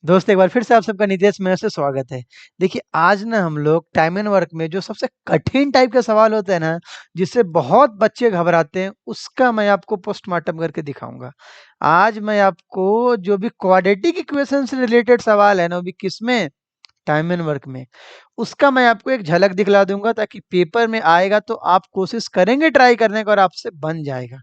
दोस्त एक बार फिर से आप सबका नितेश मेरे से स्वागत है। देखिए आज ना हम लोग टाइम एंड वर्क में जो सबसे कठिन टाइप के सवाल होते हैं ना, जिससे बहुत बच्चे घबराते हैं, उसका मैं आपको पोस्टमार्टम करके दिखाऊँगा। आज मैं आपको जो भी क्वाड्रेटिक इक्वेशन से रिलेटेड सवाल है ना, वो भी किसमें? टाइम एंड वर्क में। उसका मैं आपको एक झलक दिखला दूँगा ताकि पेपर में आएगा तो आप कोशिश करेंगे ट्राई करने का और आपसे बन जाएगा।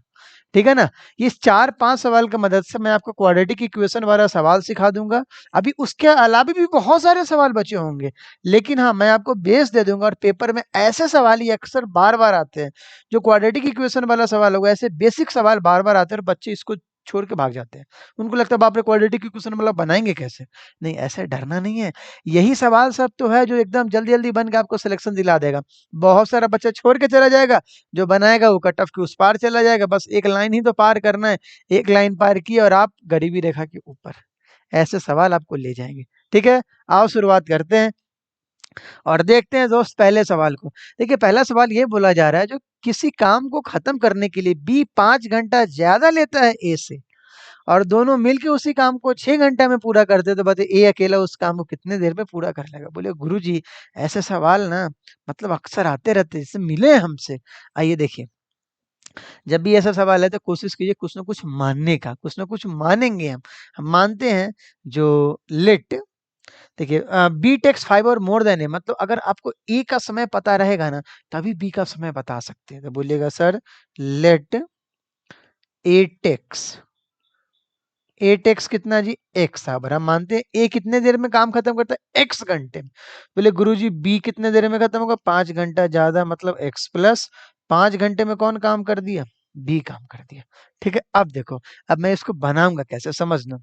ठीक है ना? ये 4-5 सवाल की मदद से मैं आपको क्वाड्रेटिक इक्वेशन वाला सवाल सिखा दूँगा। अभी उसके अलावा भी बहुत सारे सवाल बचे होंगे। लेकिन हाँ, मैं आपको बेस दे दूँगा और पेपर में ऐसे सवाल ही अक्सर बार-बार आते हैं। जो क्वाड्रेटिक इक्वेशन वाला सवाल होगा, ऐसे बेसिक सवाल बार-बार आते हैं और बच्चे इसको छोड़ के भाग जाते हैं। उनको लगता है बाप रे! क्वाड्रेटिक इक्वेशन मतलब बनाएँगे कैसे? नहीं, ऐसे डरना नहीं है। यही सवाल सब तो है जो एकदम जल्दी-जल्दी बन के आपको सिलेक्शन दिला देगा। बहुत सारा बच्चा छोड़ के चला जाएगा, जो बनाएगा वो कट ऑफ के उस पार चला जाएगा, बस एक लाइन ही तो पार करना है। एक लाइन पार की और आप गरीबी रेखा के ऊपर। ऐसे सवाल आपको ले जाएँगे। ठीक है? आओ शुरुआत करते हैं और देखते हैं दोस्त पहले सवाल को। देखिए पहला सवाल ये बोला जा रहा है जो किसी काम को खत्म करने के लिए बी 5 घंटा ज़्यादा लेता है ए से और दोनों मिलके उसी काम को 6 घंटे में पूरा करते हैं, तो बताइए ए अकेला उस काम को कितने देर में पूरा कर लेगा? बोले गुरुजी ऐसे सवाल ना मतलब अक्सर आते रहते हैं, जैसे मिले हैं हमसे। आइए देखिए, जब भी ऐसा सवाल है तो कोशिश कीजिए कुछ ना कुछ मानने का, कुछ ना कुछ मानेंगे हम। हम मानते हैं जो लेट देखिए बी टेक्स 5 और मोर देन ए मतलब अगर आपको ए का समय पता रहेगा ना, तभी बी का समय बता सकते हैं। तो बोलिएगा sir late A takes a takes कितना जी एक्स आवर हम मानते हैं ए कितने देर में काम खत्म करता है एक्स घंटे में। बोले गुरुजी बी कितने देर में खत्म होगा 5 घंटा ज्यादा मतलब एक्स प्लस 5 घंटे में कौन काम कर दिया बी काम कर दिया। ठीक है अब देखो अब मैं इसको बनाऊंगा कैसे समझना।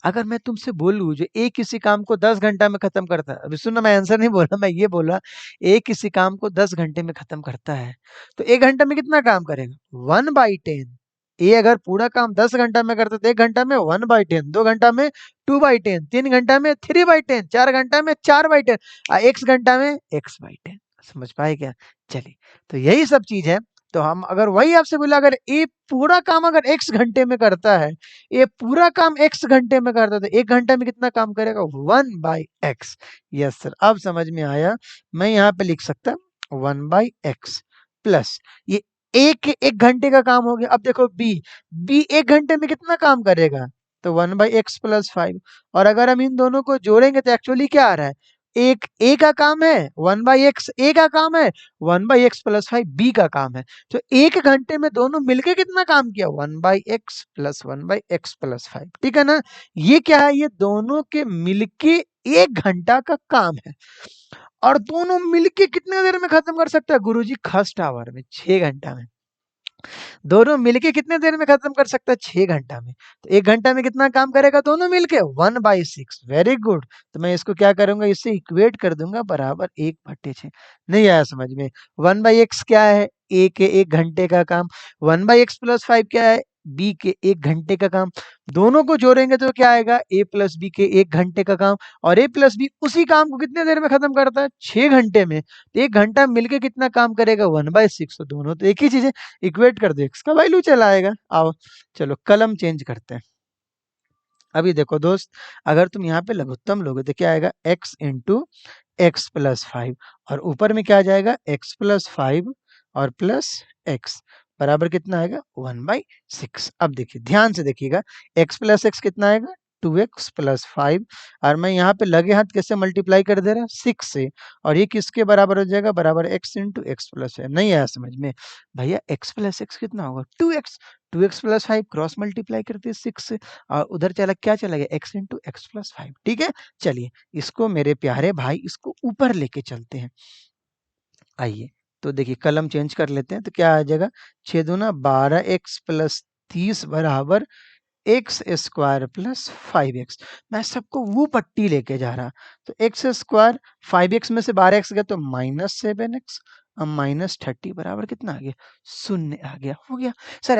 अगर मैं तुमसे बोलूं जो ए किसी काम को 10 घंटा में खत्म करता है, अभी सुनना मैं आंसर नहीं बोला, मैं ये बोला ए किसी काम को 10 घंटे में खत्म करता है तो 1 घंटा में कितना काम करेगा 1/10। ए अगर पूरा काम 10 घंटा में करता है तो 1 घंटा में 1/10, 2 घंटा में 2/10, 3 घंटा में 3/10, 4 घंटा में 4/10, एक्स घंटा में x/10। समझ पाए क्या? चलिए तो यही सब चीज है। तो हम अगर वही आपसे बोला अगर ए पूरा काम अगर x घंटे में करता है, ये पूरा काम x घंटे में करता है तो 1 घंटे में कितना काम करेगा 1/x। यस सर अब समझ में आया। मैं यहाँ पे लिख सकता 1/x प्लस ये एक घंटे का काम हो गया। अब देखो बी बी 1 घंटे में कितना काम करेगा तो 1/x प्लस 5। और अगर हम इन दोनों को जोड़ेंगे तो एक्चुअली क्या आ रहा है एक ए का काम है 1/x ए का काम है 1/x प्लस 5 बी का काम है। तो 1 घंटे में दोनों मिलके कितना काम किया 1/x प्लस 1/x प्लस 5। ठीक है ना? ये क्या है ये दोनों के मिलके 1 घंटा का काम है और दोनों मिलके कितने देर में खत्म कर सकता है गुरुजी फर्स्ट आवर में 6 घंटा में। दोनों मिलके कितने देर में खत्म कर सकता है 6 घंटा में। तो 1 घंटा में कितना काम करेगा दोनों मिलके 1/6। Very good. तो मैं इसको क्या करूंगा इससे इक्वेट कर दूंगा बराबर 1/6। नहीं आया समझ में? 1/x क्या है ए के 1 घंटे का काम, 1/x प्लस 5 क्या है बी के 1 घंटे का काम। दोनों को जोड़ेंगे तो क्या आएगा ए प्लस बी के 1 घंटे का काम और ए प्लस बी उसी काम को कितने देर में खत्म करता है 6 घंटे में। तो 1 घंटा मिलके कितना काम करेगा 1/6। तो दोनों तो एक ही चीज है, इक्वेट कर दो एक्स का वैल्यू चला आएगा। आओ चलो कलम चेंज करते हैं। अभी देखो दोस्त अगर तुम यहाँ पे लघुत्तम लोगे तो क्या आएगा x इंटू एक्स प्लस 5 और ऊपर में क्या आ जाएगा x प्लस 5 और प्लस x बराबर कितना आएगा 1/6। अब देखिए ध्यान से देखिएगा x प्लस एक्स कितना आएगा 2x प्लस 5 और मैं यहाँ पे लगे हाथ कैसे मल्टीप्लाई कर दे रहा 6 से और ये किसके बराबर हो जाएगा बराबर x इंटू एक्स प्लस 5। नहीं आया समझ में भैया x प्लस एक्स कितना होगा 2x 2x plus 5 cross multiply करते हैं 6 से और उधर चला क्या चला गया x इंटू एक्स प्लस 5। ठीक है चलिए इसको मेरे प्यारे भाई इसको ऊपर लेके चलते हैं। आइए तो देखिए कलम चेंज कर लेते हैं तो क्या आ जाएगा 6×2 = 12x प्लस 30 बराबर एक्स स्क्वायर प्लस 5x। मैं सबको वो पट्टी लेके जा रहा तो एक्स स्क्वायर 5x में से 12x गया तो -7x -30 बराबर कितना आ गया, 0 आ गया, हो गया। सर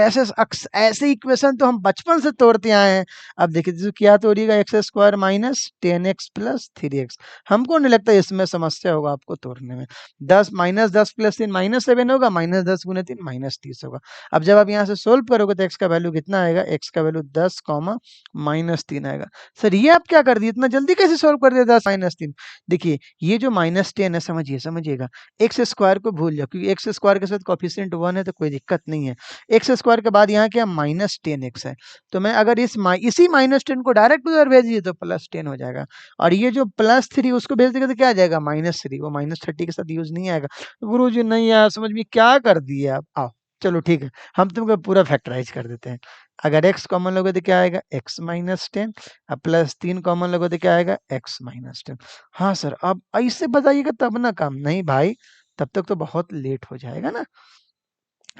ऐसे इक्वेशन तो हम बचपन से तोड़ते आए हैं। अब देखिए जो क्या तोड़िएगा, x square minus 10x plus 3x। हमको नहीं लगता इसमें समस्या होगा आपको तोड़ने में। 10 -10 प्लस 3 -7 होगा, -10 गुने 3 -30 होगा। अब जब आप यहाँ से सोल्व करोगे तो एक्स का वैल्यू कितना आएगा, एक्स का वैल्यू 10 -3 आएगा। सर ये आप क्या कर दिए, इतना जल्दी कैसे सोल्व कर दिया 10 -3? देखिए ये जो -10 है, समझिएगा, एक्स स्क्वायर को भूल जाओ, क्योंकि एक्स स्क्वायर के साथ कोफिशिएंट 1 है तो कोई दिक्कत नहीं है। एक्स स्क्वायर के बाद यहाँ क्या -10x है, तो मैं अगर इसी -10 को डायरेक्ट उधर भेज दिए तो +10 हो जाएगा। और ये जो +3 उसको भेज देगा तो क्या आ जाएगा, -3, वो -30 के साथ यूज नहीं आएगा। गुरुजी नहीं आया समझ में, क्या कर दिए आप, आओ चलो ठीक है, हम तुमको पूरा फैक्टराइज कर देते हैं। अगर x कॉमन लोगे तो क्या आएगा, x -10, अब +3 कॉमन लोगे तो क्या आएगा, x -10। हाँ सर, अब ऐसे बताइएगा तब ना काम, नहीं भाई तब तक तो बहुत लेट हो जाएगा ना।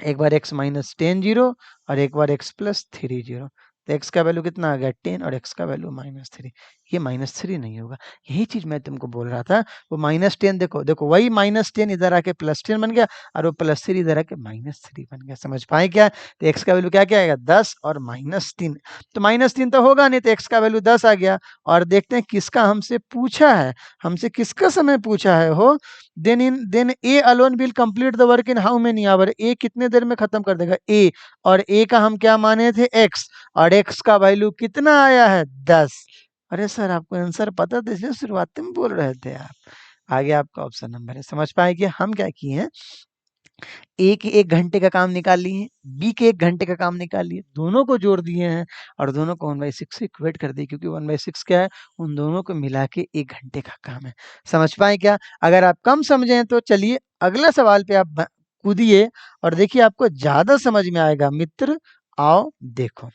एक बार x -10 जीरो और एक बार x +3 जीरो, तो x का वैल्यू कितना आ गया 10 और x का वैल्यू -3। ये -3 नहीं होगा, यही चीज मैं तुमको बोल रहा था। वो -10 देखो देखो, वही -10 इधर आके +10 बन गया और वो +3 इधर आके -3 बन गया। समझ पाए क्या? तो x का वैल्यू क्या क्या आएगा, 10 और -3। तो -3 तो होगा नहीं, तो x का वैल्यू 10 आ गया। और देखते हैं किसका हमसे पूछा है, हमसे किसका समय पूछा है हो। Then A alone will complete the work in how many hour, A कितने देर में खत्म कर देगा, ए। और ए का हम क्या माने थे, एक्स, और एक्स का वैल्यू कितना आया है, 10। अरे सर आपको आंसर पता था, इसलिए शुरुआत में बोल रहे थे आप। आगे आपका ऑप्शन नंबर है। समझ पाए कि हम क्या किए हैं, ए के 1 घंटे का काम निकाल लिए, बी के 1 घंटे का काम निकाल लिए, दोनों को जोड़ दिए हैं और दोनों को 1/6 से इक्वेट कर दिए, क्योंकि 1/6 क्या है, उन दोनों को मिला के 1 घंटे का काम है। समझ पाए क्या? अगर आप कम समझे तो चलिए अगला सवाल पे आप कूदिए और देखिए आपको ज्यादा समझ में आएगा मित्र। आओ देखो,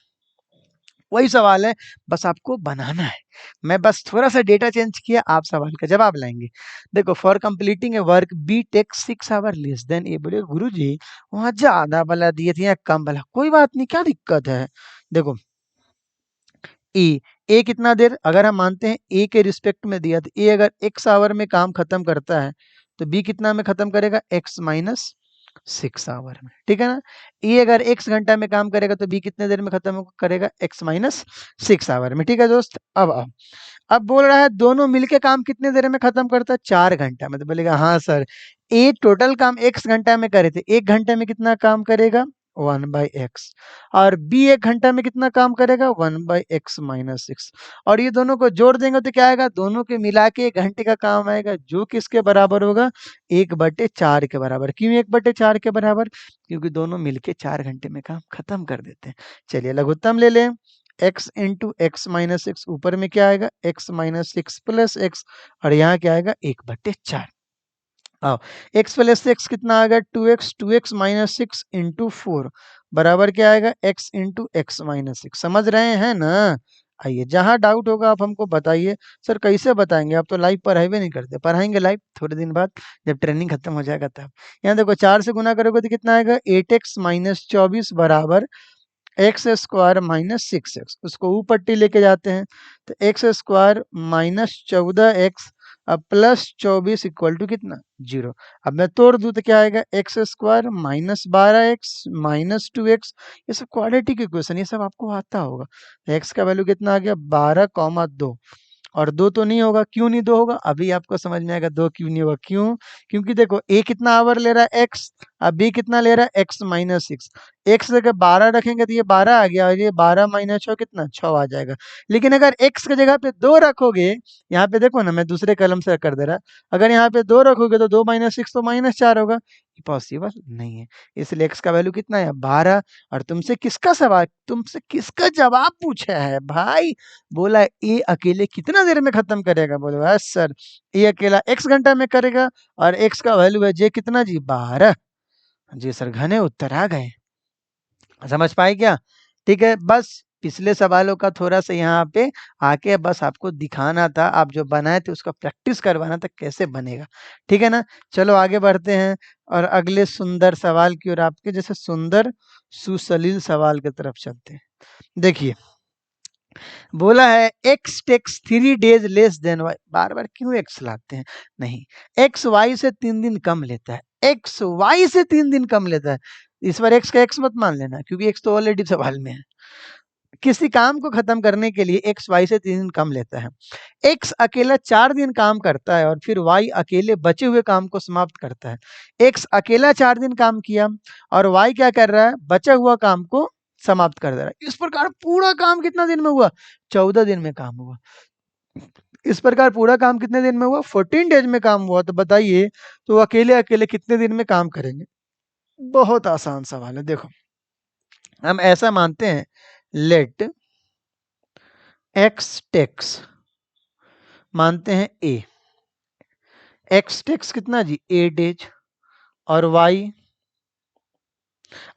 वही सवाल है, बस आपको बनाना है। मैं बस थोड़ा-सा डेटा चेंज किया, आप सवाल का जवाब लाएँगे। देखो, for completing A work B takes 6 hour less than A. बोले गुरुजी वहाँ ज़्यादा वाला दिए थे या कम वाला? कोई बात नहीं, क्या दिक्कत है? देखो ए, ए कितना देर, अगर हम मानते हैं ए के रिस्पेक्ट में दिया, तो ए अगर x आवर में काम खत्म करता है, तो बी कितना में खत्म करेगा, x माइनस 6 आवर में, ठीक है ना? ए अगर x घंटा में काम करेगा तो बी कितने देर में खत्म करेगा, x माइनस 6 आवर में, ठीक है दोस्त। अब बोल रहा है दोनों मिलके काम कितने देर में खत्म करता है, 4 घंटा में। तो बोलेगा हाँ सर, ए टोटल काम x घंटा में करे थे, 1 घंटे में कितना काम करेगा, 1/x। और बी 1 घंटा में कितना काम करेगा, 1/x माइनस 6। और ये दोनों को जोड़ देंगे तो क्या आएगा, दोनों के मिला के 1 घंटे का काम आएगा, जो किसके बराबर होगा, 1/4 के बराबर। क्यों 1/4 के बराबर, क्योंकि दोनों मिलके 4 घंटे में काम खत्म कर देते हैं। चलिए लघुत्तम ले लें, x इंटू एक्स माइनस 6, ऊपर में क्या आएगा, x माइनस 6 प्लस एक्स, और यहाँ क्या आएगा, 1/4। आओ, x प्लस एक्स कितना आएगा, 2x, 2x माइनस 6 इंटू 4 बराबर क्या आएगा, x इंटू एक्स माइनस 6। समझ रहे हैं ना? आइए, जहां डाउट होगा आप हमको बताइए। सर कैसे बताएंगे, आप तो लाइव पढ़ाई नहीं करते। पढ़ाएंगे लाइव थोड़े दिन बाद, जब ट्रेनिंग खत्म हो जाएगा तब। यहाँ देखो 4 से गुना करोगे तो कितना आएगा, 8x माइनस 24 बराबर एक्स स्क्वायर माइनस 6x। उसको ऊपर पट्टी लेके जाते हैं, तो एक्स स्क्वायर माइनस 14x अब प्लस 24 इक्वल टू कितना, 0। अब मैं तोड़ दूं तो क्या आएगा, x square minus 12x minus 2x। ये सब क्वाड्रेटिक इक्वेशन, ये सब आपको आता होगा। एक्स का वैल्यू कितना आ गया, 12,2। और 2 तो नहीं होगा, क्यों नहीं 2 होगा, अभी आपको समझ में आएगा 2 क्यों नहीं होगा। क्यों? क्योंकि देखो ए कितना आवर ले रहा है, एक्स, अब बी कितना ले रहा है, एक्स माइनस 6। एक्स जगह 12 रखेंगे तो ये 12 आ गया, और ये 12 माइनस 6 कितना, 6 आ जाएगा। लेकिन अगर एक्स की जगह पे 2 रखोगे, यहाँ पे देखो ना, मैं दूसरे कलम से कर दे रहा, अगर यहाँ पे 2 रखोगे तो 2 माइनस 6 तो -4 होगा, पॉसिबल नहीं है। इसलिए एक्स का वैल्यू कितना है, 12। और तुमसे किसका सवाल, तुमसे किसका जवाब पूछा है भाई, बोला ए अकेले कितना देर में खत्म करेगा, बोले बस सर ए अकेला x घंटा में करेगा, और x का वैल्यू है जे कितना जी, 12। जी सर, घने उत्तर आ गए। समझ पाए क्या? ठीक है, बस पिछले सवालों का थोड़ा सा यहाँ पे आके बस आपको दिखाना था, आप जो बनाए थे उसका प्रैक्टिस करवाना था कैसे बनेगा। ठीक है ना? चलो आगे बढ़ते हैं और अगले सुंदर सवाल की ओर, आपके जैसे सुंदर सुसलील सवाल की तरफ चलते हैं। देखिए बोला है x takes 3 days less than y। बार बार क्यों x लाते हैं, नहीं, x y से 3 दिन कम लेता है। x y से 3 दिन कम लेता है। इस बार x का x मत मान लेना क्योंकि x तो ऑलरेडी सवाल में है। किसी काम को खत्म करने के लिए x y से 3 दिन कम लेता है। x अकेला 4 दिन काम करता है और फिर y अकेले बचे हुए काम को समाप्त करता है। x अकेला 4 दिन काम किया और y क्या कर रहा है, बचा हुआ काम को समाप्त कर दे रहा है। इस प्रकार पूरा काम कितना दिन में हुआ, 14 दिन में काम हुआ। इस प्रकार पूरा काम कितने दिन में हुआ, 14 डेज में काम हुआ। तो बताइए तो अकेले अकेले कितने दिन में काम करेंगे। बहुत आसान सवाल है। देखो हम ऐसा मानते हैं, लेट एक्स टेक्स मानते हैं ए, एक्स टेक्स कितना जी 8 डेज और वाई,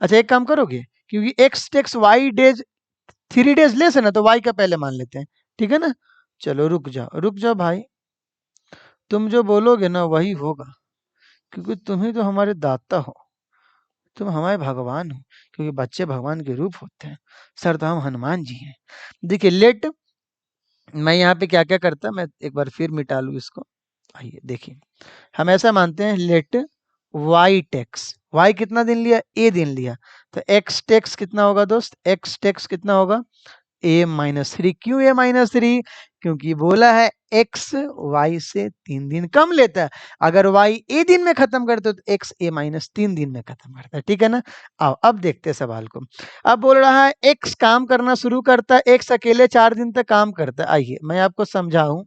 अच्छा एक काम करोगे क्योंकि X takes Y days 3 days less है ना, तो वाई का पहले मान लेते हैं, ठीक है ना। चलो रुक जाओ भाई, तुम जो बोलोगे ना वही होगा क्योंकि तुम ही तो हमारे दाता हो, तुम हमारे भगवान हो, क्योंकि बच्चे भगवान के रूप होते हैं। सर तो हम हनुमान जी हैं। देखिए लेट, मैं यहाँ पे क्या क्या करता, मैं एक बार फिर मिटा लूँ इसको। आइए देखिए, हम ऐसा मानते हैं लेट वाई टेक्स, वाई कितना दिन लिया, ए दिन लिया, तो एक्स टेक्स कितना होगा दोस्त, एक्स टेक्स कितना होगा a-3। क्यों a-3, क्योंकि बोला है x y से 3 दिन कम लेता है। अगर y a दिन में खत्म करते हो तो x a-3 दिन में खत्म करता है, ठीक है ना। आओ अब देखते हैं सवाल को। अब बोल रहा है x काम करना शुरू करता है, x अकेले 4 दिन तक काम करता है। आइए मैं आपको समझाऊं,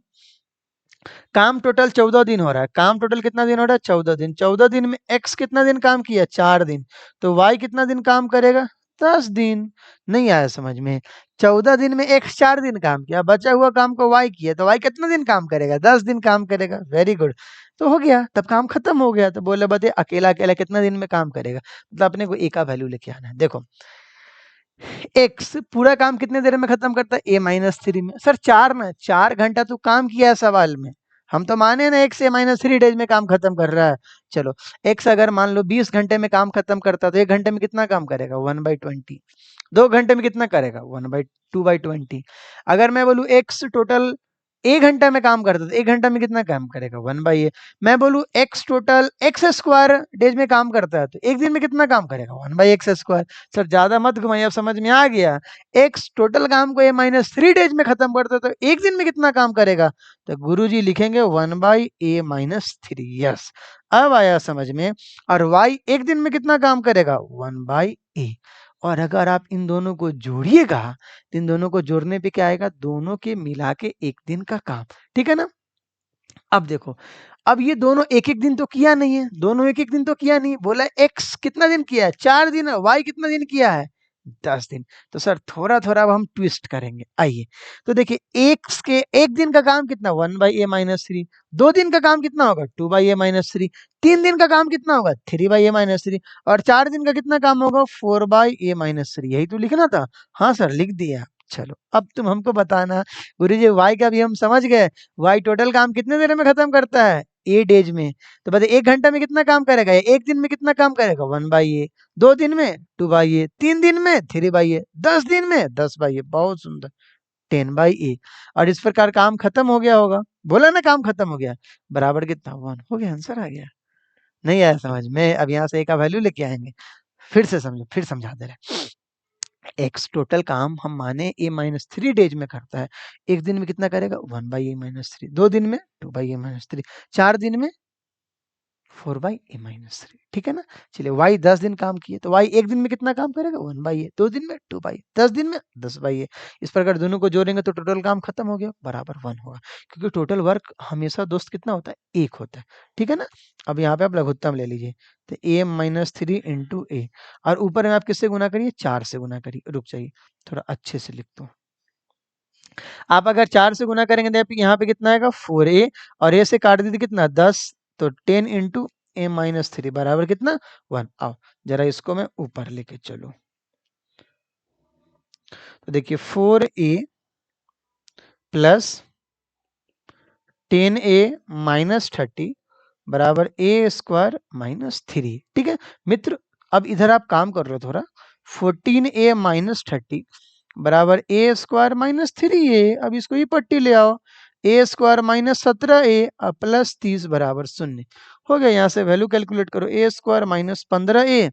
काम टोटल 14 दिन हो रहा है। काम टोटल कितना दिन हो रहा है, 14 दिन। 14 दिन में x कितना दिन काम किया, 4 दिन, तो y कितना दिन काम करेगा, 10 दिन। नहीं आया समझ में, 14 दिन में x 4 दिन काम किया, बचा हुआ काम को y किया, तो y कितना दिन काम करेगा, 10 दिन काम करेगा। वेरी गुड, तो हो गया, तब काम खत्म हो गया। तो बोले बते अकेला अकेला कितना दिन में काम करेगा, मतलब अपने को a का वैल्यू लेके आना है। देखो x पूरा काम कितने देर में खत्म करता है, a-3 में। सर 4 ना, 4 घंटा तो काम किया है सवाल में, हम तो माने ना x a-3 डेज में काम खत्म कर रहा है। चलो x अगर मान लो 20 घंटे में काम खत्म करता तो 1 घंटे में कितना काम करेगा, 1/20। 2 घंटे में कितना करेगा, 2/20। अगर मैं बोलूँ x टोटल 1 घंटा में काम करता तो 1 घंटा में कितना काम करेगा, 1/a। मैं बोलूँ x total x square days में काम करता है तो 1 दिन में कितना काम करेगा, 1/x स्क्वायर। सर ज्यादा मत घुमाइए, अब समझ में आ गया। x टोटल काम को a-3 डेज में खत्म करता है तो 1 दिन में कितना काम करेगा, तो गुरुजी लिखेंगे 1/a-3। यस, अब आया समझ में। और y 1 दिन में कितना काम करेगा, 1/a। और अगर आप इन दोनों को जोड़िएगा तो इन दोनों को जोड़ने पे क्या आएगा, दोनों के मिला के 1 दिन का काम, ठीक है ना। अब देखो, अब ये दोनों एक एक दिन तो किया नहीं है, दोनों एक एक दिन तो किया नहीं, बोला एक्स कितना दिन किया है, 4 दिन, वाई कितना दिन किया है, 10 दिन। तो सर थोड़ा थोड़ा अब हम ट्विस्ट करेंगे। आइए तो देखिए, एक्स के 1 दिन का काम कितना, 1/a-3। 2 दिन का काम कितना होगा, 2/a-3। 3 दिन का काम कितना होगा, 3/a-3। और 4 दिन का कितना काम होगा, 4/a-3। यही तो लिखना था। हाँ सर लिख दिया। चलो अब तुम हमको बताना, गुरुजी वाई का भी हम समझ गए, वाई टोटल काम कितने देर में खत्म करता है, 8 डेज में। तो बताइए 1 घंटा में कितना काम करेगा, 1 दिन में कितना काम करेगा, 1/a। 2 दिन में 2/a, 3 दिन में 3/a, 10 दिन में 10/a। बहुत सुंदर, 10/a। और इस प्रकार काम खत्म हो गया होगा, बोला ना काम खत्म हो गया, बराबर कितना, 1 हो गया, आंसर आ गया। नहीं आया समझ में, अब यहाँ से a का वैल्यू लेके आएंगे। फिर से समझो, फिर समझा दे रहे। एक्स टोटल काम हम माने a-3 डेज में करता है, 1 दिन में कितना करेगा, 1/a-3। 2 दिन में 2/a-3। 4 दिन में 4/a-3, ठीक है ना। चलिए y 10 दिन काम किए तो y 1 दिन में कितना काम करेगा, 1/a। 2 दिन में 2/a, 10 दिन में 10/a। इस प्रकार दोनों को जोड़ेंगे तो टोटल काम खत्म हो गया, बराबर 1 होगा, क्योंकि टोटल वर्क हमेशा दोस्त कितना होता है, 1 होता है, ठीक है ना। अब यहाँ पे आप लघुत्तम ले लीजिए, तो a-3 इंटू a, और ऊपर में आप किससे गुना करिए, 4 से गुना करिए। रुक जाइए थोड़ा अच्छे से लिख दो। आप अगर 4 से गुना करेंगे तो यहाँ पे कितना आएगा, 4a, और a से काट दीजिए कितना, 10, तो 10 इंटू a-3 बराबर कितना, 1। आओ जरा इसको मैं ऊपर लेके चलो, तो देखिए 4a प्लस 10a-30 बराबर a² - 3, ठीक है मित्र। अब इधर आप काम कर रहे हो थोड़ा, 14a-30 बराबर a² - 3a। अब इसको ही पट्टी ले आओ, a² - 17a प्लस 30 बराबर 0। हो गया। यहाँ से वैल्यू कैलकुलेट करो, A square minus 15a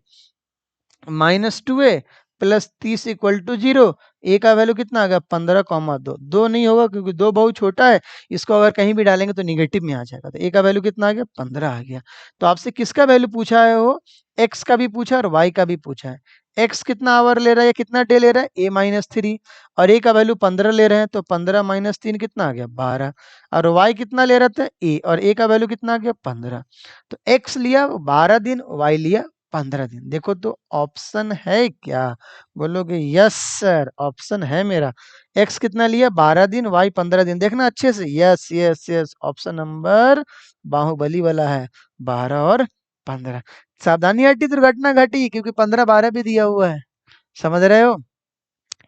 minus 2a plus 30 equal to 0। A का वैल्यू कितना आ गया 15,2। दो नहीं होगा क्योंकि दो बहुत छोटा है, इसको अगर कहीं भी डालेंगे तो निगेटिव में आ जाएगा। तो ए का वैल्यू कितना आ गया 15 आ गया। तो आपसे किसका वैल्यू पूछा है, वो एक्स का भी पूछा है और वाई का भी पूछा है। एक्स कितना आवर ले रहा है, कितना डे ले रहा है, ए माइनस 3, और ए का वैल्यू 15 ले रहे हैं, तो 15 माइनस 3 कितना आ गया 12। और वाई कितना ले रहे थे ए, और ए का वैल्यू कितना आ गया 15। तो एक्स लिया 12 दिन, वाई लिया 15 दिन। देखो तो ऑप्शन है क्या, बोलोगे यस सर ऑप्शन है मेरा। एक्स कितना लिया 12 दिन, वाई 15 दिन। देखना अच्छे से, yes yes yes, option number Baahubali वाला है, 12 और 15। सावधानी हटी दुर्घटना घटी, क्योंकि 15 12 भी दिया हुआ है। समझ रहे हो,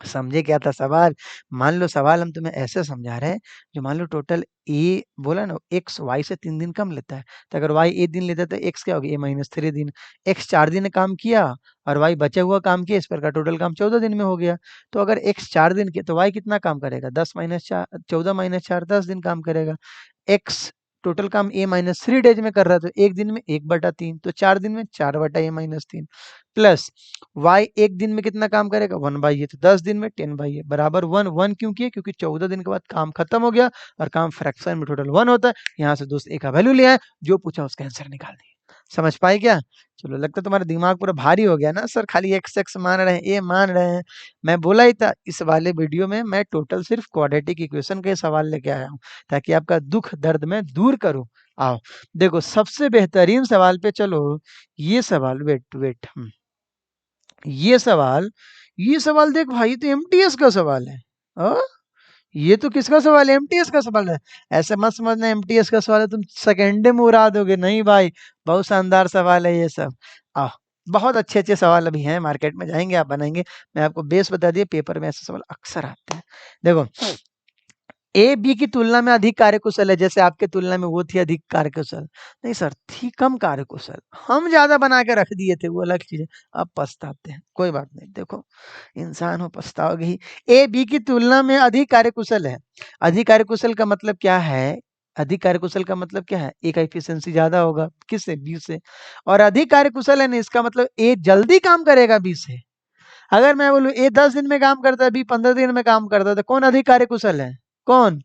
समझे क्या था सवाल। मान लो सवाल हम तुम्हें ऐसे समझा रहे हैं, जो मान लो टोटल ए बोला ना, एक्स वाई से 3 दिन कम लेता है, तो अगर वाई 1 दिन लेता है तो एक्स क्या होगा ए माइनस 3 दिन। एक्स 4 दिन काम किया और वाई बचा हुआ काम किया, इस पर का टोटल काम 14 दिन में हो गया। तो अगर एक्स 4 दिन के तो वाई कितना काम करेगा, 10 - 4 14 - 4 10 दिन काम करेगा। एक्स टोटल काम ए माइनस 3 डेज में कर रहा था, 1 दिन में 1/3, तो 4 दिन में 4/a-3 प्लस वाई 1 दिन में कितना काम करेगा 1/a, तो 10 दिन में 10/a बराबर 1। 1 क्यों किया, क्योंकि 14 दिन के बाद काम खत्म हो गया और काम फ्रैक्शन में टोटल 1 होता है। यहाँ से दोस्त ए का वैल्यू लिया है, जो पूछा उसका आंसर निकाल दिया। समझ पाए क्या। चलो, लगता है तुम्हारा दिमाग पूरा भारी हो गया ना, सर खाली एक्स एक्स मान रहे हैं, ए मान रहे हैं। मैं बोला ही था इस वाले वीडियो में मैं टोटल सिर्फ क्वाड्रेटिक इक्वेशन के सवाल लेके आया हूँ, ताकि आपका दुख दर्द में दूर करूँ। आओ देखो सबसे बेहतरीन सवाल पे चलो। ये सवाल वेट वेट ये सवाल देख भाई, तो एमटीएस का सवाल है। अ? ये तो किसका सवाल है, एमटीएस का सवाल है। ऐसे मत समझना एमटीएस का सवाल है तुम सेकेंडे में उड़ा दोगे, नहीं भाई, बहुत शानदार सवाल है ये सब। आ बहुत अच्छे अच्छे सवाल अभी हैं मार्केट में, जाएंगे आप बनाएंगे। मैं आपको बेस बता दिया, पेपर में ऐसे सवाल अक्सर आते हैं। देखो, ए बी की तुलना में अधिक कार्यकुशल है, जैसे आपके तुलना में वो थी अधिक कार्यकुशल। नहीं सर, थी कम कार्यकुशल, हम ज्यादा बना के रख दिए थे, वो अलग चीज है। अब पछताते हैं, कोई बात नहीं, देखो इंसान हो पछताओगे ही। ए बी की तुलना में अधिक कार्यकुशल है। अधिक कार्यकुशल का मतलब क्या है, अधिक कार्यकुशल का मतलब क्या है, ए का एफिशिएंसी ज्यादा होगा किससे, बी से। और अधिक कार्यकुशल है ना, इसका मतलब ए जल्दी काम करेगा बी से। अगर मैं बोलूं ए 10 दिन में काम करता है, बी 15 दिन में काम करता है, तो कौन अधिक कार्यकुशल है, कौन,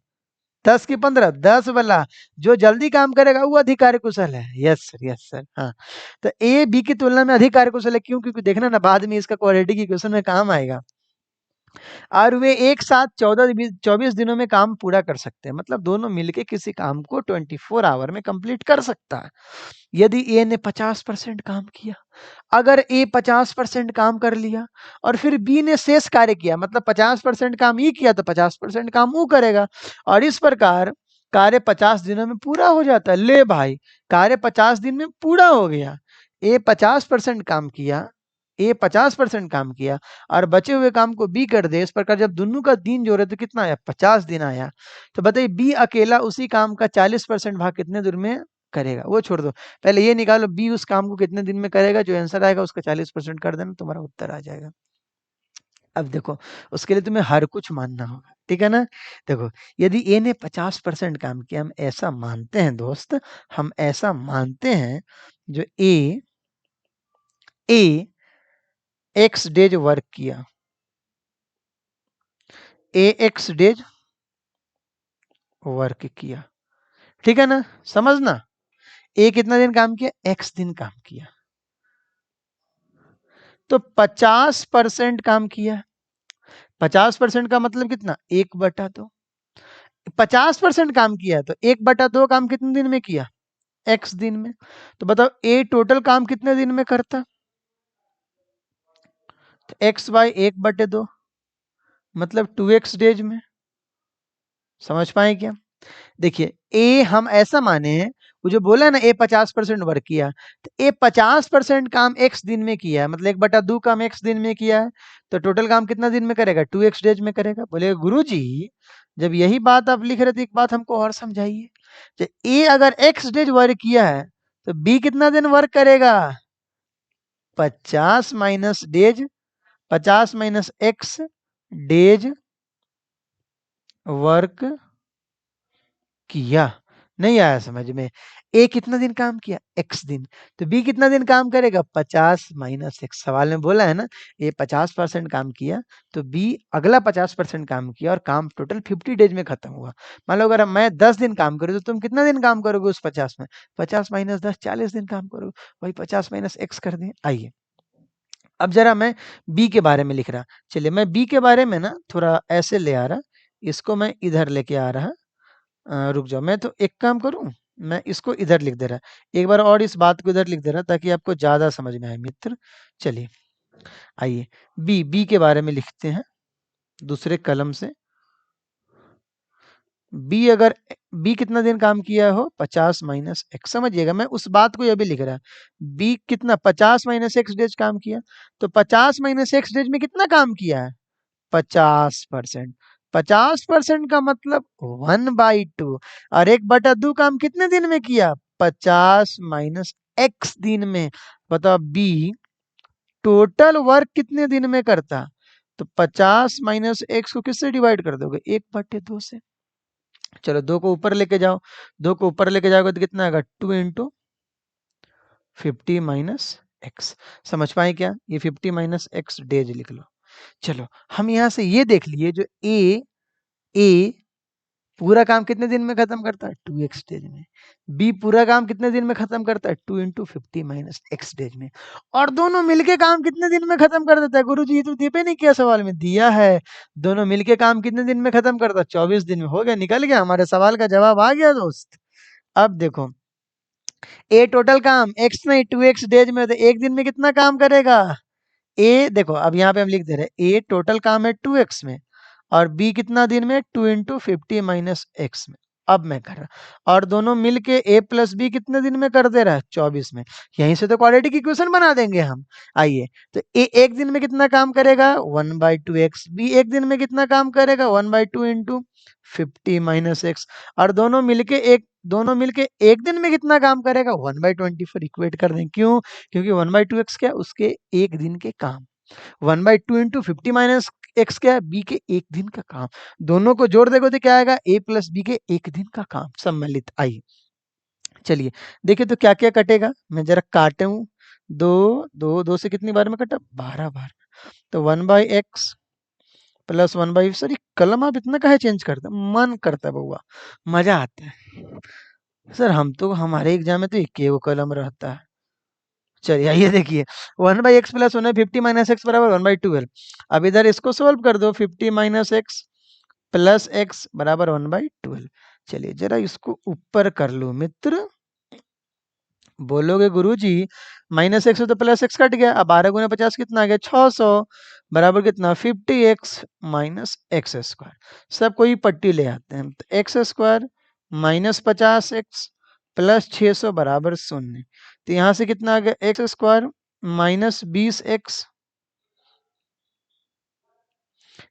10 की 15, 10 वाला जो जल्दी काम करेगा वो अधिक कार्यकुशल है। यस सर, यस सर, हाँ। तो ए बी की तुलना में अधिक कार्यकुशल है, क्यों, क्योंकि देखना ना बाद में इसका क्वाड्रेटिक इक्वेशन में काम आएगा। और वे एक साथ 24 दिनों में काम पूरा कर सकते हैं, मतलब दोनों मिलके किसी काम को 24 आवर में कंप्लीट कर सकता है, यदि ए ने 50% काम किया। अगर ए 50% काम कर लिया और फिर बी ने शेष कार्य किया, मतलब 50% काम ई किया तो 50% काम ऊ करेगा, और इस प्रकार कार्य 50 दिनों में पूरा हो जाता है। ले भाई, कार्य 50 दिन में पूरा हो गया। ए 50% काम किया, ए 50% काम किया और बचे हुए काम को बी कर दे, इस प्रकार जब दोनों का दिन जोड़े तो कितना आया 50 दिन आया। तो बताइए बी अकेला उसी काम का 40% भाग कितने दिन में करेगा, वो छोड़ दो, पहले ये निकालो बी उस काम को कितने दिन में करेगा, जो आंसर आएगा उसका 40% कर देना, तुम्हारा उत्तर आ जाएगा। अब देखो, उसके लिए तुम्हें हर कुछ मानना होगा, ठीक है ना। देखो, यदि ए ने 50% काम किया, हम ऐसा मानते हैं दोस्त, हम ऐसा मानते हैं, जो ए एक्स डेज वर्क किया, ए एक्स डेज वर्क किया, ठीक है ना, समझना। ए कितना दिन काम किया, एक्स दिन काम किया, तो 50% काम किया। 50% का मतलब कितना, 1/2। 50% काम किया तो 1/2 काम कितने दिन में किया, एक्स दिन में। तो बताओ ए टोटल काम कितने दिन में करता, तो एक्स बाई 1/2, मतलब 2x डेज में। समझ पाए क्या। देखिए, ए हम ऐसा माने हैं, वो जो बोला ना ए 50% वर्क किया, तो ए 50% काम एक्स दिन में किया है, मतलब 1/2 काम एक्स दिन में किया है, तो टोटल काम कितना दिन में करेगा 2x डेज में करेगा। बोले गुरु जी, जब यही बात आप लिख रहे थे, एक बात हमको और समझाइए, ए अगर एक्स डेज वर्क किया है तो बी कितना दिन वर्क करेगा, 50 minus days, 50 minus x days work किया। नहीं आया समझ में? ए कितना दिन काम किया? एक्स दिन। तो बी कितना दिन काम करेगा? 50 माइनस एक्स। सवाल में बोला है ना, ए 50% काम किया, तो बी अगला 50% काम किया और काम टोटल 50 डेज में खत्म हुआ। मान लो अगर मैं 10 दिन काम करूँ, तो तुम कितना दिन काम करोगे उस 50 में? 50 माइनस 10, 40 दिन काम करोगे। वही 50 माइनस एक्स कर दें। आइए, अब जरा मैं बी के बारे में लिख रहा। चलिए, मैं बी के बारे में ना थोड़ा ऐसे ले आ रहा, इसको मैं इधर लेके आ रहा। रुक जाओ, मैं तो एक काम करूँ, मैं इसको इधर लिख दे रहा। एक बार और इस बात को इधर लिख दे रहा ताकि आपको ज़्यादा समझ में आए मित्र। चलिए, आइए बी के बारे में लिखते हैं दूसरे कलम से। बी अगर बी कितना दिन काम किया हो? 50 माइनस एक्स। समझिएगा, मैं उस बात को ये भी लिख रहा। बी कितना 50 माइनस एक्स डेज काम किया, तो 50 माइनस एक्स डेज में कितना काम किया है? 50%। 50% का मतलब 1/2। और 1/2 काम कितने दिन में किया? 50 माइनस एक्स दिन में। बताओ बी टोटल वर्क कितने दिन में करता? तो 50 माइनस एक्स को किससे डिवाइड कर दोगे? 1/2 से। चलो, 2 को ऊपर लेके जाओ। 2 को ऊपर लेके जाओगे तो कितना आएगा? 2 इंटू 50 माइनस एक्स। समझ पाए क्या? ये 50 माइनस एक्स डेज लिख लो। चलो, हम यहाँ से ये देख लिए, जो ए पूरा काम कितने दिन में खत्म करता है? 2x डेज में। बी पूरा काम कितने दिन में खत्म करता है? 2 इंटू 50 माइनस एक्स डेज में। और दोनों मिलके काम कितने दिन में खत्म कर देता है? गुरु जी, ये तो दे पे नहीं किया, सवाल में दिया है। दोनों मिलके काम कितने दिन में खत्म करता है? 24 दिन में। हो गया, निकल गया, हमारे सवाल का जवाब आ गया दोस्त। अब देखो, ए टोटल काम एक्स नहीं 2x डेज में, तो एक दिन में कितना काम करेगा? ए देखो, अब यहाँ पे हम लिख दे रहे हैं, ए टोटल काम है 2x में, और बी कितना दिन में? 2 इंटू 50 माइनस एक्स में। अब मैं कर रहा, और दोनों मिलके ए प्लस बी कितने दिन में कर दे रहा है? 24 में। यहीं से तो क्वाड्रेटिक इक्वेशन बना देंगे हम। आइए, तो ए एक दिन में कितना काम करेगा? 1/2x। बी एक दिन में कितना काम करेगा? 1/2 इंटू 50 माइनस एक्स। और दोनों मिलके एक दिन में कितना काम करेगा? 1/24। इक्वेट कर दें। क्यों? क्योंकि 1/2 एक्स क्या? उसके एक दिन के काम। 1/2 इंटू 50 माइनस एक्स क्या है? बी के एक दिन का काम। दोनों को जोड़ देगा तो क्या आएगा? ए प्लस बी के एक दिन का काम सम्मिलित। आइए, चलिए देखिए, तो क्या क्या कटेगा, मैं जरा काटूं। दो दो दो से कितनी बार में कटा? 12 बार। तो 1/x प्लस 1/, सर ये कलम आप इतना काहे चेंज करते हैं? मन करता है बउआ, मजा आता है। सर हम तो, हमारे एग्जाम में तो एक ही वो कलम रहता है। चलिए, आइए देखिए, 1/x प्लस 1/50 माइनस एक्स बराबर 1/12। अब इधर इसको सोल्व कर दो, 50 माइनस एक्स प्लस एक्स बराबर 1/12। चलिए, जरा इसको ऊपर कर लो मित्र। बोलोगे गुरुजी, माइनस एक्स तो प्लस एक्स कट गया, अब 12 गुना 50 कितना आ गया? 600 बराबर कितना? 50x minus x square. सब कोई पट्टी ले आते हैं, तो x square minus 50x plus 600 बराबर 0। तो यहाँ से कितना आ गया? X square minus 20x,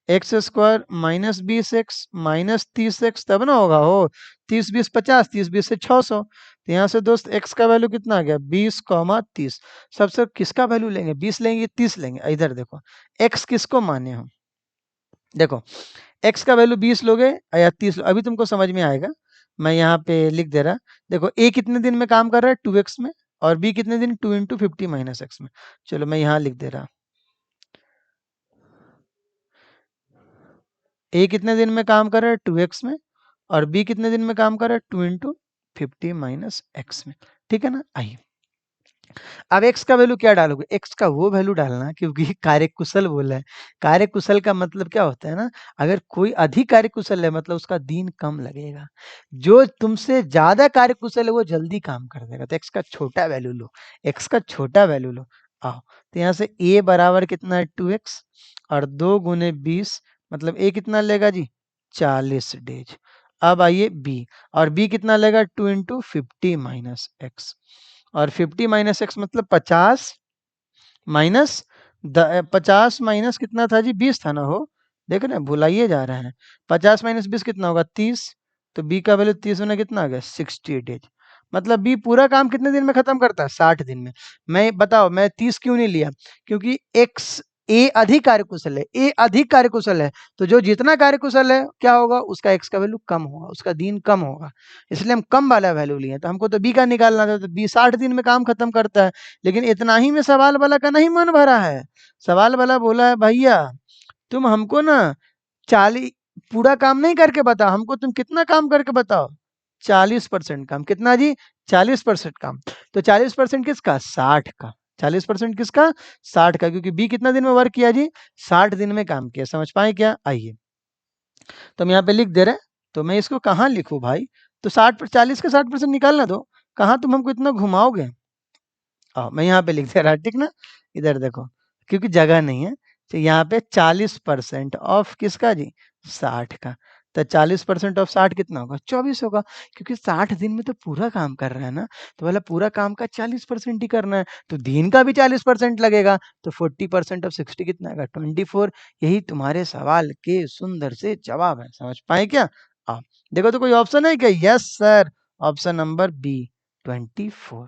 x square minus 20x minus 30x, तब ना होगा हो। 30 20 50, 30 20 से 600। तो यहाँ से दोस्त x का वैल्यू कितना आ गया? 20, 30। सबसे किसका वैल्यू लेंगे? 20 लेंगे, 30 लेंगे? इधर देखो, x किसको माने हम। देखो, x का वैल्यू 20 लोगे या 30 अभी तुमको समझ में आएगा। मैं यहाँ पे लिख दे रहा। देखो, a कितने दिन में काम कर रहा है? 2x में। और b कितने दिन? 2 इंटू 50 माइनस एक्स में। चलो, मैं यहाँ लिख दे रहा। ए कितने दिन में काम कर रहा है? 2x में। और बी कितने दिन में काम कर रहा है? 2 इंटू 50 माइनस एक्स में। ठीक है ना? आइए, अब एक्स का वैल्यू क्या डालोगे? एक्स का वो वैल्यू डालना, क्योंकि कार्यकुशल बोला है। कार्यकुशल का मतलब क्या होता है ना, अगर कोई अधिक कार्यकुशल है मतलब उसका दिन कम लगेगा। जो तुमसे ज्यादा कार्यकुशल है वो जल्दी काम कर देगा। तो एक्स का छोटा वैल्यू लो, एक्स का छोटा वैल्यू लो। आओ, तो यहाँ से ए बराबर कितना है? 2x, और 2 गुने 20, मतलब ए कितना लेगा जी? 40 डेज। अब आइए बी, और बी कितना लेगा? 2 इंटू 50 माइनस एक्स। और 50 माइनस एक्स मतलब 50 माइनस 50 माइनस कितना था जी? 20 था ना हो। देख रहे हैं, भुलाइए जा रहे हैं। 50 माइनस 20 कितना होगा? 30। तो बी का वैल्यू 30 होना कितना आ गया? 60 डेज। मतलब बी पूरा काम कितने दिन में खत्म करता है? 60 दिन में। मैं बताओ, मैं 30 क्यों नहीं लिया? क्योंकि एक्स ए अधिक कार्यकुशल है, ए अधिक कार्यकुशल है, तो जो जितना कार्यकुशल है क्या होगा, उसका एक्स का वैल्यू कम होगा, उसका दिन कम होगा, इसलिए हम कम वाला वैल्यू लिए। तो हमको तो बी का निकालना था, तो बी 60 दिन में काम खत्म करता है, लेकिन इतना ही में सवाल वाला का नहीं मन भरा है। सवाल वाला बोला है भैया तुम हमको ना 40 पूरा काम नहीं करके बताओ, हमको तुम कितना काम करके बताओ, 40% काम। कितना जी, 40% काम। तो 40% किसका, 60 का। 40% किसका, 60 का, क्योंकि बी कितना दिन में वर्क किया जी, 60 दिन में काम किया। समझ पाए क्या, आइए तो हम यहाँ पे लिख दे रहे हैं, तो मैं इसको कहाँ लिखूं भाई, तो 40 का 60% निकालना दो, कहाँ तुम हमको इतना घुमाओगे। मैं यहाँ पे लिख दे रहा, ठीक ना, इधर देखो, क्योंकि जगह नहीं है, तो यहाँ पे 40% ऑफ किसका जी, 60 का। तो 40% ऑफ 60 कितना होगा, 24 होगा, क्योंकि 60 दिन में तो पूरा काम कर रहा है ना, तो वाला पूरा काम का 40% ही करना है, तो दिन का भी 40% लगेगा, तो 40% ऑफ 60 कितना आएगा, 24। यही तुम्हारे सवाल के सुंदर से जवाब है। समझ पाए क्या, आ, देखो तो कोई ऑप्शन है क्या, yes sir, option number B 24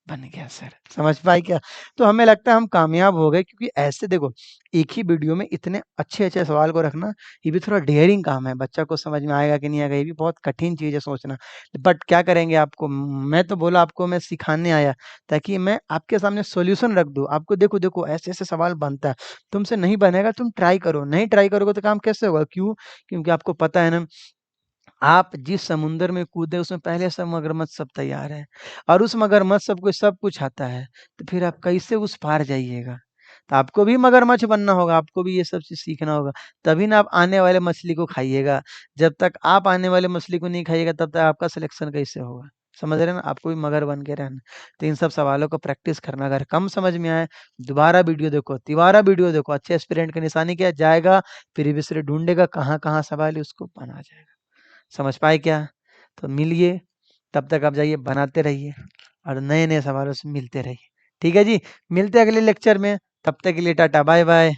बन गया सर। समझ पाए क्या, तो हमें लगता है हम कामयाब हो गए, क्योंकि ऐसे देखो एक ही वीडियो में इतने अच्छे अच्छे सवाल को रखना, ये भी थोड़ा डेयरिंग काम है, बच्चा को समझ में आएगा कि नहीं आएगा, ये भी बहुत कठिन चीज है सोचना। बट क्या करेंगे, आपको मैं तो बोला, आपको मैं सिखाने आया ताकि मैं आपके सामने सॉल्यूशन रख दूं, आपको देखो देखो ऐसे ऐसे सवाल बनता है, तुमसे नहीं बनेगा, तुम ट्राई करो, नहीं ट्राई करोगे तो काम कैसे होगा, क्यों, क्योंकि आपको पता है ना, आप जिस समुंदर में कूदे उसमें पहले सब मगरमच्छ सब तैयार है, और उस मगरमच्छ सबको सब कुछ आता है, तो फिर आप कैसे उस पार जाइएगा। तो आपको भी मगरमच्छ बनना होगा, आपको भी ये सब चीज सीखना होगा, तभी ना आप आने वाले मछली को खाइएगा। जब तक आप आने वाले मछली को नहीं खाइएगा, तब तक आपका सिलेक्शन कैसे होगा। समझ रहे हैं ना, आपको भी मगर बन के रहना। तो इन सब सवालों को प्रैक्टिस करना, अगर कम समझ में आए दोबारा वीडियो देखो, तिबारा वीडियो देखो, अच्छे एस्पिरेंट का निशानी किया जाएगा, प्रीवियस ईयर ढूंढेगा कहाँ कहाँ सवाल है, उसको बना जाएगा। समझ पाए क्या, तो मिलिए, तब तक आप जाइए बनाते रहिए, और नए नए सवालों से मिलते रहिए। ठीक है जी, मिलते हैं अगले लेक्चर में, तब तक के लिए टाटा बाय बाय।